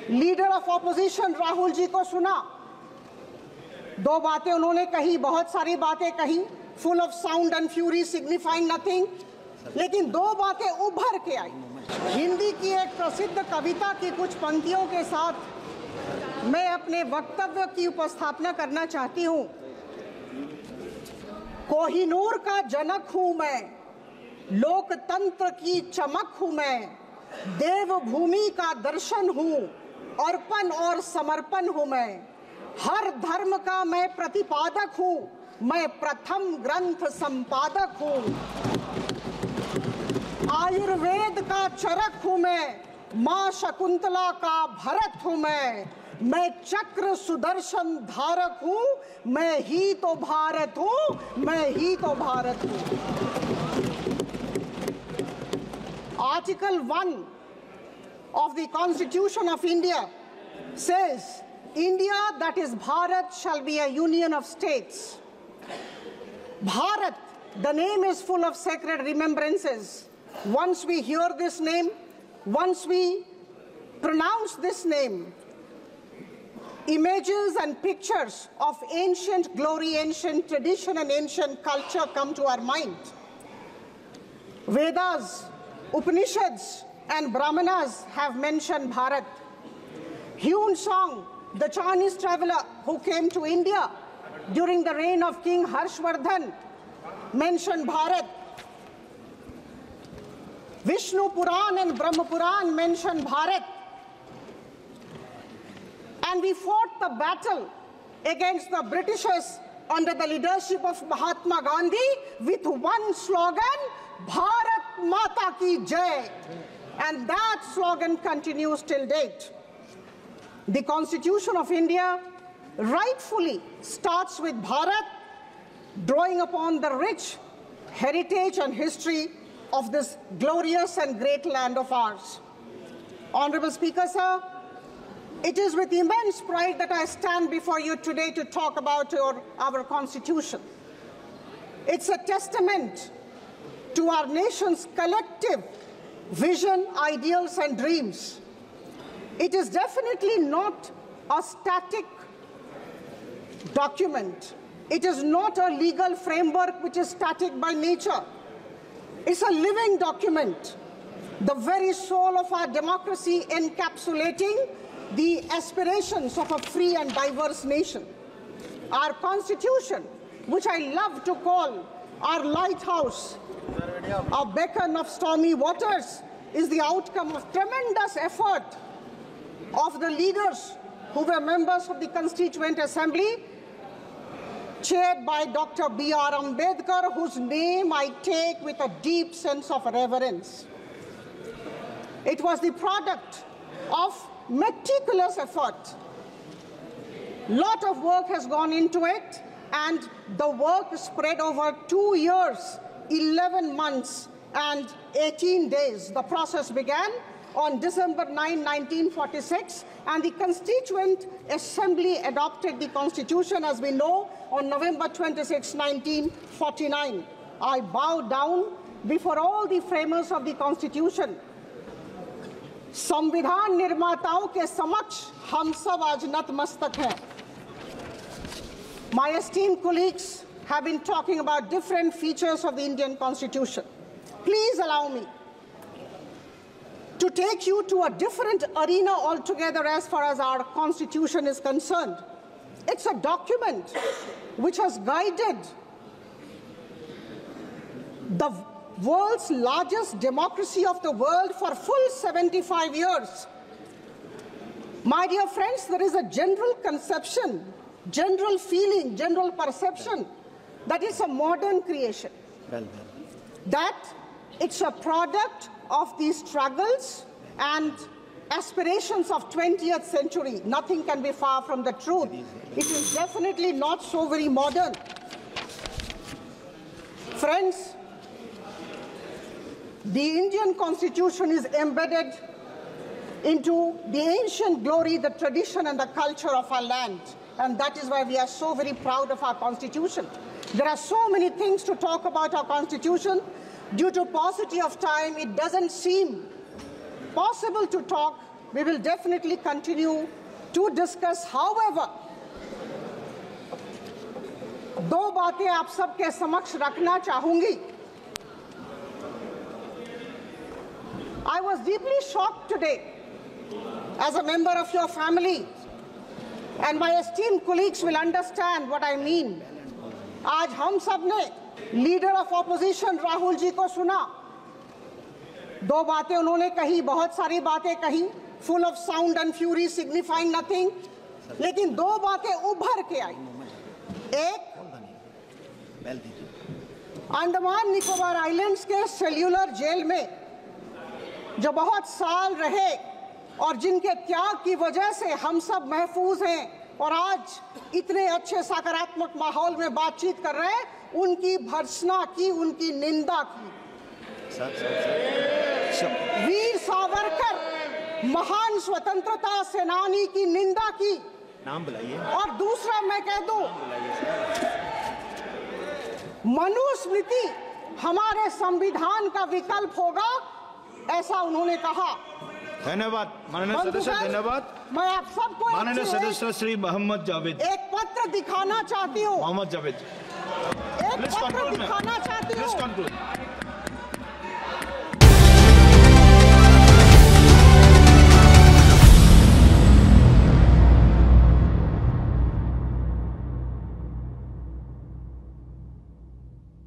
Leader of opposition Rahul ji को सुना, दो बातें उन्होंने कही, बहुत सारी बातें कही, full of sound and fury, signifying nothing, लेकिन दो बातें उभर के आई। हिंदी की एक प्रसिद्ध कविता की कुछ पंक्तियों के साथ मैं अपने वक्तव्य की उपस्थापना करना चाहती हूं। कोहिनूर का जनक हूं मैं, लोकतंत्र की चमक हूं मैं, देवभूमि का दर्शन हूं, अर्पण और समर्पण हूं मैं, हर धर्म का मैं प्रतिपादक हूं, मैं प्रथम ग्रंथ संपादक हूं, आयुर्वेद का चरक हूं मैं, मां शकुंतला का भरत हूं मैं चक्र सुदर्शन धारक हूं, मैं ही तो भारत हूं, मैं ही तो भारत हूं। Article 1 of the Constitution of India says, India, that is Bharat, shall be a union of states. Bharat, the name is full of sacred remembrances. Once we hear this name, once we pronounce this name, images and pictures of ancient glory, ancient tradition, and ancient culture come to our mind. Vedas, Upanishads, and Brahmanas have mentioned Bharat. Hyun Song, the Chinese traveler who came to India during the reign of King Harshvardhan, mentioned Bharat. Vishnu Puran and Brahma Puran mention Bharat. And we fought the battle against the Britishers under the leadership of Mahatma Gandhi with one slogan, Bharat Mata Ki Jai. And that slogan continues till date. The Constitution of India rightfully starts with Bharat, drawing upon the rich heritage and history of this glorious and great land of ours. Honorable Speaker, sir, it is with immense pride that I stand before you today to talk about our Constitution. It's a testament to our nation's collective vision, ideals, and dreams. It is definitely not a static document. It is not a legal framework which is static by nature. It's a living document, the very soul of our democracy, encapsulating the aspirations of a free and diverse nation. Our Constitution, which I love to call our lighthouse, a beacon of stormy waters, is the outcome of tremendous effort of the leaders who were members of the Constituent Assembly, chaired by Dr. B.R. Ambedkar, whose name I take with a deep sense of reverence. It was the product of meticulous effort. Lot of work has gone into it, and the work spread over 2 years, 11 months, and 18 days. The process began on December 9, 1946, and the Constituent Assembly adopted the Constitution, as we know, on November 26, 1949. I bow down before all the framers of the Constitution. संविधान निर्माताओं के समक्ष हम सब आज नतमस्तक हैं. My esteemed colleagues have been talking about different features of the Indian Constitution. Please allow me to take you to a different arena altogether as far as our Constitution is concerned. It's a document which has guided the world's largest democracy of the world for full 75 years. My dear friends, there is a general conception, general feeling, general perception that it's a modern creation, that it's a product of the struggles and aspirations of 20th century. Nothing can be far from the truth. It is definitely not so very modern. Friends, the Indian Constitution is embedded into the ancient glory, the tradition, and the culture of our land. And that is why we are so very proud of our Constitution. There are so many things to talk about our Constitution. Due to paucity of time, it doesn't seem possible to talk we will definitely continue to discuss. However, दो बातें आप सबके समक्ष रखना चाहूंगी. I was deeply shocked today as a member of your family, and my esteemed colleagues will understand what I mean. आज हम सब ने leader of opposition Rahul ji को सुना. दो बातें उन्होंने कही, बहुत सारी बातें कही, full of sound and fury, signifying nothing. लेकिन दो बातें उभर के आई. एक, अंडमान निकोबार आइलैंड्स के सेल्यूलर जेल में जो बहुत साल रहे और जिनके त्याग की वजह से हम सब महफूज हैं और आज इतने अच्छे सकारात्मक माहौल में बातचीत कर रहे हैं, उनकी भर्त्सना की, उनकी निंदा की. वीर सावरकर महान स्वतंत्रता सेनानी की निंदा की. नाम बुलाइए. और दूसरा मैं कह दूं, मनुस्मृति हमारे संविधान का विकल्प होगा, ऐसा उन्होंने कहा. धन्यवाद माननीय सदस्य, धन्यवाद. मैं आप सबको माननीय सदस्य श्री मोहम्मद जावेद एक पत्र दिखाना चाहती हूँ. मोहम्मद जावेद, एक पत्र दिखाना चाहती हूँ.